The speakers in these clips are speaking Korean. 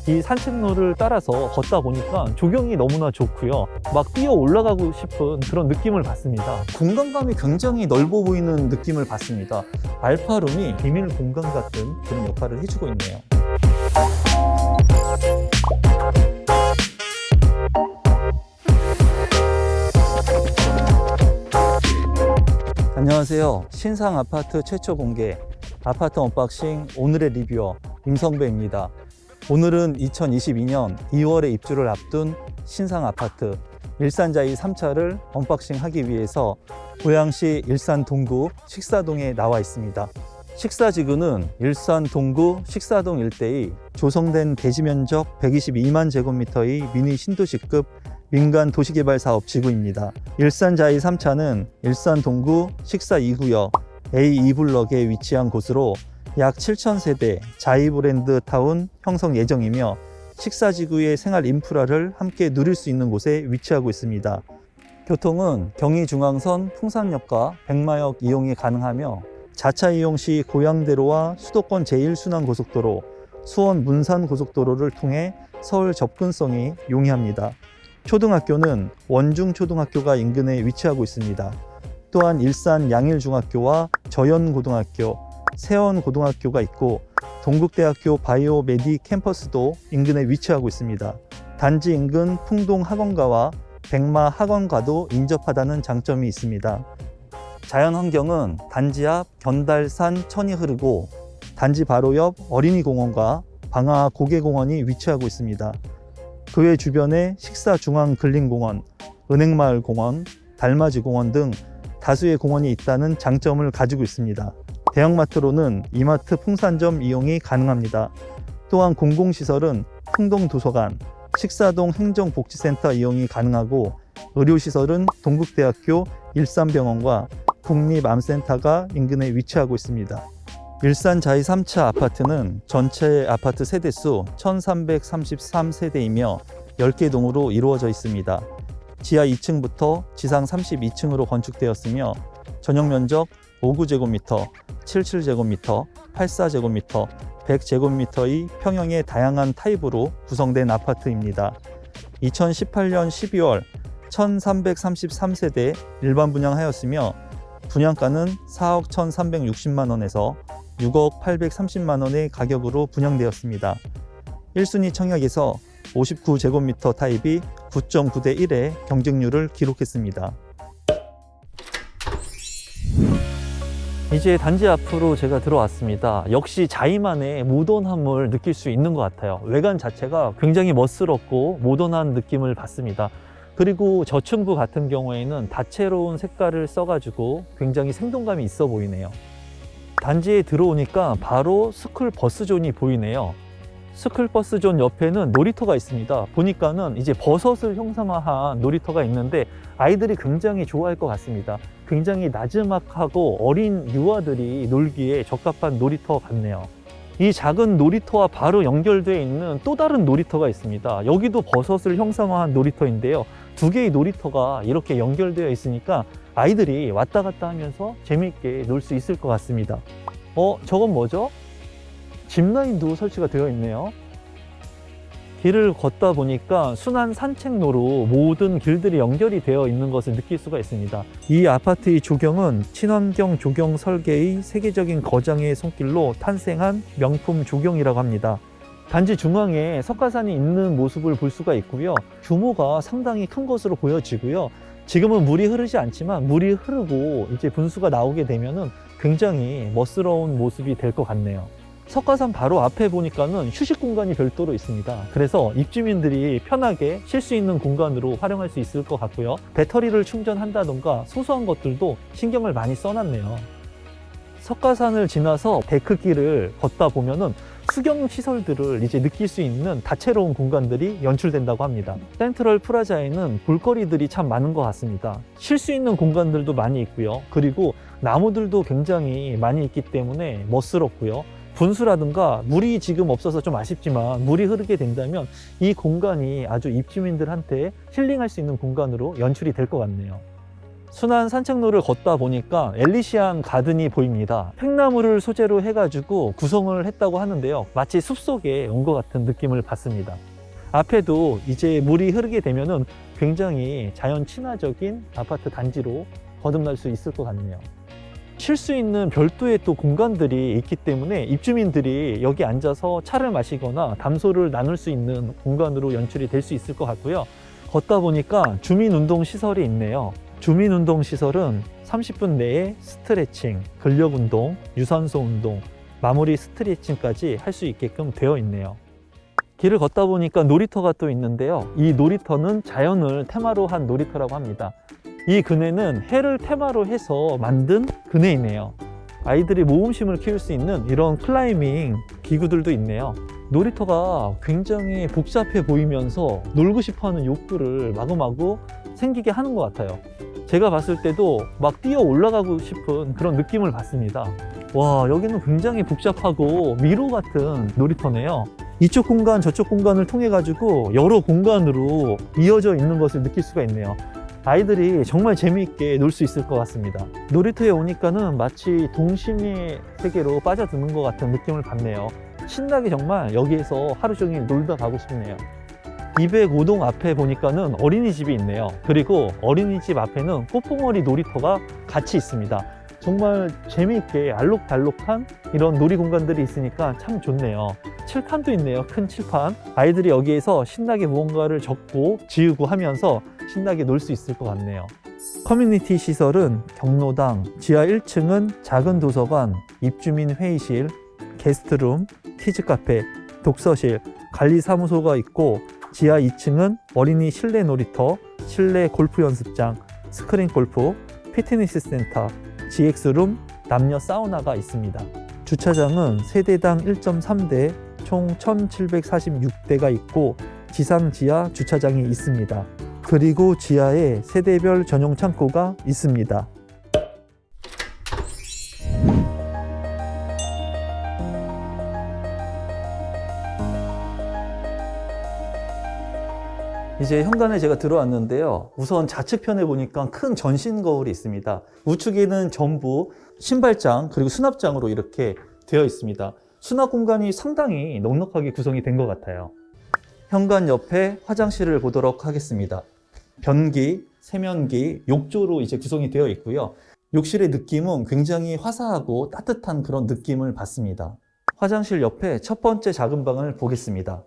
이 산책로를 따라서 걷다 보니까 조경이 너무나 좋고요. 막 뛰어 올라가고 싶은 그런 느낌을 받습니다. 공간감이 굉장히 넓어 보이는 느낌을 받습니다. 알파룸이 비밀 공간 같은 그런 역할을 해주고 있네요. 안녕하세요. 신상 아파트 최초 공개 아파트 언박싱 오늘의 리뷰어 임성배입니다. 오늘은 2022년 2월에 입주를 앞둔 신상 아파트 일산자이 3차를 언박싱 하기 위해서 고양시 일산 동구 식사동에 나와 있습니다. 식사지구는 일산 동구 식사동 일대의 조성된 대지 면적 122만 제곱미터의 미니 신도시급 민간 도시개발 사업 지구입니다. 일산자이 3차는 일산 동구 식사 2구역 A2블럭에 위치한 곳으로 약 7,000세대 자이 브랜드 타운 형성 예정이며 식사지구의 생활 인프라를 함께 누릴 수 있는 곳에 위치하고 있습니다. 교통은 경의중앙선 풍산역과 백마역 이용이 가능하며 자차 이용 시 고양대로와 수도권 제1순환고속도로, 수원 문산고속도로를 통해 서울 접근성이 용이합니다. 초등학교는 원중초등학교가 인근에 위치하고 있습니다. 또한 일산 양일중학교와 저연고등학교, 세원고등학교가 있고 동국대학교 바이오메디 캠퍼스도 인근에 위치하고 있습니다. 단지 인근 풍동학원가와 백마학원가도 인접하다는 장점이 있습니다. 자연환경은 단지 앞 견달산 천이 흐르고 단지 바로 옆 어린이공원과 방화 고개공원이 위치하고 있습니다. 그 외 주변에 식사중앙근린공원, 은행마을공원, 달맞이공원 등 다수의 공원이 있다는 장점을 가지고 있습니다. 대형마트로는 이마트 풍산점 이용이 가능합니다. 또한 공공시설은 풍동도서관, 식사동 행정복지센터 이용이 가능하고 의료시설은 동국대학교 일산병원과 국립암센터가 인근에 위치하고 있습니다. 일산자이 3차 아파트는 전체 아파트 세대수 1333세대이며 10개 동으로 이루어져 있습니다. 지하 2층부터 지상 32층으로 건축되었으며 전용면적 59제곱미터, 77제곱미터, 84제곱미터, 100제곱미터의 평형의 다양한 타입으로 구성된 아파트입니다. 2018년 12월 1333세대 일반 분양하였으며 분양가는 4억 1360만원에서 6억 830만원의 가격으로 분양되었습니다. 1순위 청약에서 59제곱미터 타입이 9.9대 1의 경쟁률을 기록했습니다. 이제 단지 앞으로 제가 들어왔습니다. 역시 자이만의 모던함을 느낄 수 있는 것 같아요. 외관 자체가 굉장히 멋스럽고 모던한 느낌을 받습니다. 그리고 저층부 같은 경우에는 다채로운 색깔을 써가지고 굉장히 생동감이 있어 보이네요. 단지에 들어오니까 바로 스쿨버스존이 보이네요. 스쿨버스존 옆에는 놀이터가 있습니다. 보니까는 이제 버섯을 형상화한 놀이터가 있는데 아이들이 굉장히 좋아할 것 같습니다. 굉장히 나지막하고 어린 유아들이 놀기에 적합한 놀이터 같네요. 이 작은 놀이터와 바로 연결되어 있는 또 다른 놀이터가 있습니다. 여기도 버섯을 형상화한 놀이터인데요. 두 개의 놀이터가 이렇게 연결되어 있으니까 아이들이 왔다 갔다 하면서 재미있게 놀 수 있을 것 같습니다. 저건 뭐죠? 짚라인도 설치가 되어 있네요. 길을 걷다 보니까 순환 산책로로 모든 길들이 연결이 되어 있는 것을 느낄 수가 있습니다. 이 아파트의 조경은 친환경 조경 설계의 세계적인 거장의 손길로 탄생한 명품 조경이라고 합니다. 단지 중앙에 석가산이 있는 모습을 볼 수가 있고요. 규모가 상당히 큰 것으로 보여지고요. 지금은 물이 흐르지 않지만 물이 흐르고 이제 분수가 나오게 되면은 굉장히 멋스러운 모습이 될 것 같네요. 석가산 바로 앞에 보니까는 휴식 공간이 별도로 있습니다. 그래서 입주민들이 편하게 쉴 수 있는 공간으로 활용할 수 있을 것 같고요. 배터리를 충전한다던가 소소한 것들도 신경을 많이 써놨네요. 석가산을 지나서 데크길을 걷다 보면은 수경 시설들을 이제 느낄 수 있는 다채로운 공간들이 연출된다고 합니다. 센트럴 프라자에는 볼거리들이 참 많은 것 같습니다. 쉴 수 있는 공간들도 많이 있고요. 그리고 나무들도 굉장히 많이 있기 때문에 멋스럽고요. 분수라든가 물이 지금 없어서 좀 아쉽지만 물이 흐르게 된다면 이 공간이 아주 입주민들한테 힐링할 수 있는 공간으로 연출이 될 것 같네요. 순환 산책로를 걷다 보니까 엘리시안 가든이 보입니다. 팽나무를 소재로 해가지고 구성을 했다고 하는데요. 마치 숲속에 온 것 같은 느낌을 받습니다. 앞에도 이제 물이 흐르게 되면은 굉장히 자연 친화적인 아파트 단지로 거듭날 수 있을 것 같네요. 쉴 수 있는 별도의 또 공간들이 있기 때문에 입주민들이 여기 앉아서 차를 마시거나 담소를 나눌 수 있는 공간으로 연출이 될 수 있을 것 같고요. 걷다 보니까 주민운동시설이 있네요. 주민운동시설은 30분 내에 스트레칭, 근력운동, 유산소 운동, 마무리 스트레칭까지 할 수 있게끔 되어 있네요. 길을 걷다 보니까 놀이터가 또 있는데요. 이 놀이터는 자연을 테마로 한 놀이터라고 합니다. 이 그네는 해를 테마로 해서 만든 그네이네요. 아이들이 모험심을 키울 수 있는 이런 클라이밍 기구들도 있네요. 놀이터가 굉장히 복잡해 보이면서 놀고 싶어하는 욕구를 마구마구 생기게 하는 것 같아요. 제가 봤을 때도 막 뛰어 올라가고 싶은 그런 느낌을 받습니다. 와, 여기는 굉장히 복잡하고 미로 같은 놀이터네요. 이쪽 공간 저쪽 공간을 통해 가지고 여러 공간으로 이어져 있는 것을 느낄 수가 있네요. 아이들이 정말 재미있게 놀 수 있을 것 같습니다. 놀이터에 오니까는 마치 동심의 세계로 빠져드는 것 같은 느낌을 받네요. 신나게 정말 여기에서 하루 종일 놀다 가고 싶네요. 205동 앞에 보니까는 어린이집이 있네요. 그리고 어린이집 앞에는 꽃봉오리 놀이터가 같이 있습니다. 정말 재미있게 알록달록한 이런 놀이 공간들이 있으니까 참 좋네요. 칠판도 있네요. 큰 칠판. 아이들이 여기에서 신나게 무언가를 적고 지우고 하면서 신나게 놀 수 있을 것 같네요. 커뮤니티 시설은 경로당, 지하 1층은 작은 도서관, 입주민 회의실, 게스트룸, 키즈카페, 독서실, 관리사무소가 있고 지하 2층은 어린이 실내 놀이터, 실내 골프 연습장, 스크린 골프, 피트니스 센터, GX룸, 남녀 사우나가 있습니다. 주차장은 세대당 1.3대, 총 1746대가 있고 지상 지하 주차장이 있습니다. 그리고 지하에 세대별 전용 창고가 있습니다. 이제 현관에 제가 들어왔는데요. 우선 좌측편에 보니까 큰 전신 거울이 있습니다. 우측에는 전부 신발장 그리고 수납장으로 이렇게 되어 있습니다. 수납 공간이 상당히 넉넉하게 구성이 된 것 같아요. 현관 옆에 화장실을 보도록 하겠습니다. 변기, 세면기, 욕조로 이제 구성이 되어 있고요. 욕실의 느낌은 굉장히 화사하고 따뜻한 그런 느낌을 받습니다. 화장실 옆에 첫 번째 작은 방을 보겠습니다.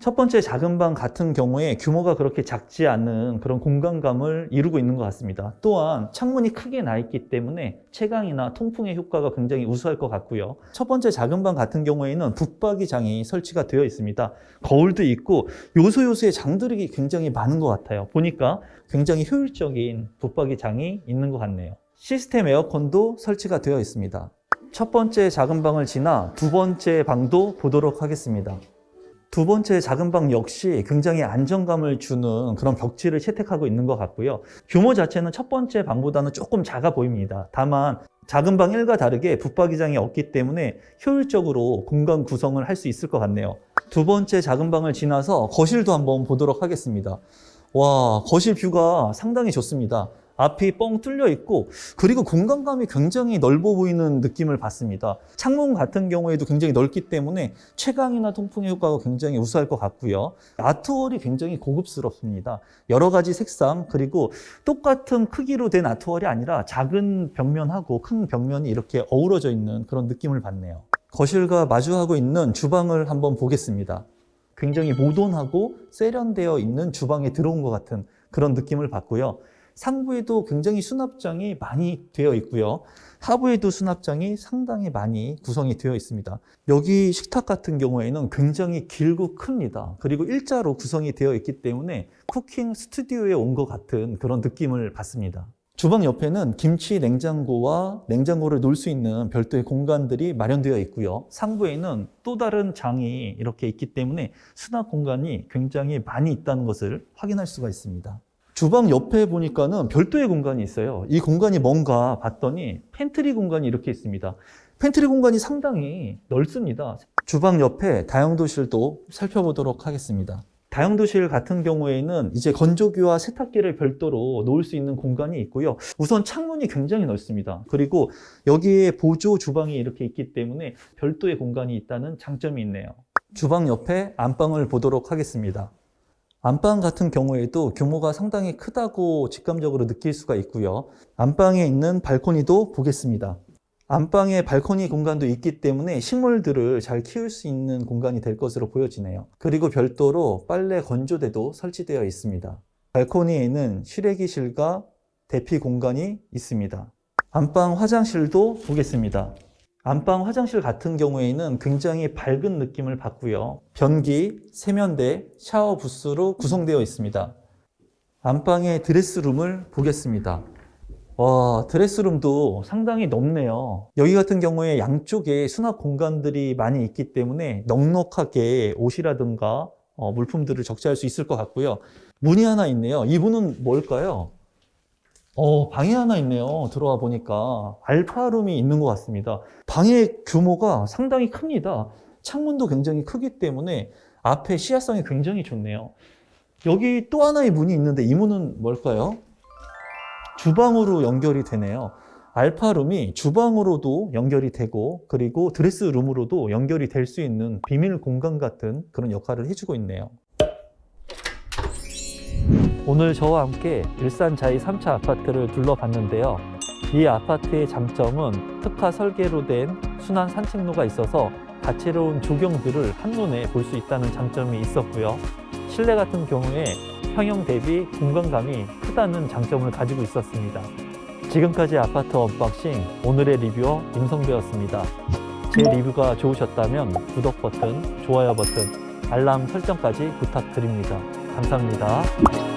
첫 번째 작은 방 같은 경우에 규모가 그렇게 작지 않은 그런 공간감을 이루고 있는 것 같습니다. 또한 창문이 크게 나 있기 때문에 채광이나 통풍의 효과가 굉장히 우수할 것 같고요. 첫 번째 작은 방 같은 경우에는 붙박이장이 설치가 되어 있습니다. 거울도 있고 요소요소의 장들이 굉장히 많은 것 같아요. 보니까 굉장히 효율적인 붙박이장이 있는 것 같네요. 시스템 에어컨도 설치가 되어 있습니다. 첫 번째 작은 방을 지나 두 번째 방도 보도록 하겠습니다. 두 번째 작은 방 역시 굉장히 안정감을 주는 그런 벽지를 채택하고 있는 것 같고요. 규모 자체는 첫 번째 방보다는 조금 작아 보입니다. 다만 작은 방 1과 다르게 붙박이장이 없기 때문에 효율적으로 공간 구성을 할 수 있을 것 같네요. 두 번째 작은 방을 지나서 거실도 한번 보도록 하겠습니다. 와, 거실 뷰가 상당히 좋습니다. 앞이 뻥 뚫려 있고 그리고 공간감이 굉장히 넓어 보이는 느낌을 받습니다. 창문 같은 경우에도 굉장히 넓기 때문에 채광이나 통풍의 효과가 굉장히 우수할 것 같고요. 아트월이 굉장히 고급스럽습니다. 여러 가지 색상 그리고 똑같은 크기로 된 아트월이 아니라 작은 벽면하고 큰 벽면이 이렇게 어우러져 있는 그런 느낌을 받네요. 거실과 마주하고 있는 주방을 한번 보겠습니다. 굉장히 모던하고 세련되어 있는 주방에 들어온 것 같은 그런 느낌을 받고요. 상부에도 굉장히 수납장이 많이 되어 있고요. 하부에도 수납장이 상당히 많이 구성이 되어 있습니다. 여기 식탁 같은 경우에는 굉장히 길고 큽니다. 그리고 일자로 구성이 되어 있기 때문에 쿠킹 스튜디오에 온 것 같은 그런 느낌을 받습니다. 주방 옆에는 김치 냉장고와 냉장고를 놓을 수 있는 별도의 공간들이 마련되어 있고요. 상부에는 또 다른 장이 이렇게 있기 때문에 수납 공간이 굉장히 많이 있다는 것을 확인할 수가 있습니다. 주방 옆에 보니까는 별도의 공간이 있어요. 이 공간이 뭔가 봤더니 팬트리 공간이 이렇게 있습니다. 팬트리 공간이 상당히 넓습니다. 주방 옆에 다용도실도 살펴보도록 하겠습니다. 다용도실 같은 경우에는 이제 건조기와 세탁기를 별도로 놓을 수 있는 공간이 있고요. 우선 창문이 굉장히 넓습니다. 그리고 여기에 보조 주방이 이렇게 있기 때문에 별도의 공간이 있다는 장점이 있네요. 주방 옆에 안방을 보도록 하겠습니다. 안방 같은 경우에도 규모가 상당히 크다고 직감적으로 느낄 수가 있고요. 안방에 있는 발코니도 보겠습니다. 안방에 발코니 공간도 있기 때문에 식물들을 잘 키울 수 있는 공간이 될 것으로 보여지네요. 그리고 별도로 빨래 건조대도 설치되어 있습니다. 발코니에는 실외기실과 대피 공간이 있습니다. 안방 화장실도 보겠습니다. 안방 화장실 같은 경우에는 굉장히 밝은 느낌을 받고요. 변기, 세면대, 샤워 부스로 구성되어 있습니다. 안방의 드레스룸을 보겠습니다. 와, 드레스룸도 상당히 넓네요. 여기 같은 경우에 양쪽에 수납 공간들이 많이 있기 때문에 넉넉하게 옷이라든가 물품들을 적재할 수 있을 것 같고요. 문이 하나 있네요. 이 문은 뭘까요? 방이 하나 있네요. 들어와 보니까 알파룸이 있는 것 같습니다. 방의 규모가 상당히 큽니다. 창문도 굉장히 크기 때문에 앞에 시야성이 굉장히 좋네요. 여기 또 하나의 문이 있는데 이 문은 뭘까요? 주방으로 연결이 되네요. 알파룸이 주방으로도 연결이 되고 그리고 드레스룸으로도 연결이 될 수 있는 비밀 공간 같은 그런 역할을 해주고 있네요. 오늘 저와 함께 일산 자이 3차 아파트를 둘러봤는데요. 이 아파트의 장점은 특화 설계로 된 순환 산책로가 있어서 다채로운 조경들을 한눈에 볼 수 있다는 장점이 있었고요. 실내 같은 경우에 평형 대비 공간감이 크다는 장점을 가지고 있었습니다. 지금까지 아파트 언박싱 오늘의 리뷰어 임성배였습니다. 제 리뷰가 좋으셨다면 구독 버튼, 좋아요 버튼, 알람 설정까지 부탁드립니다. 감사합니다.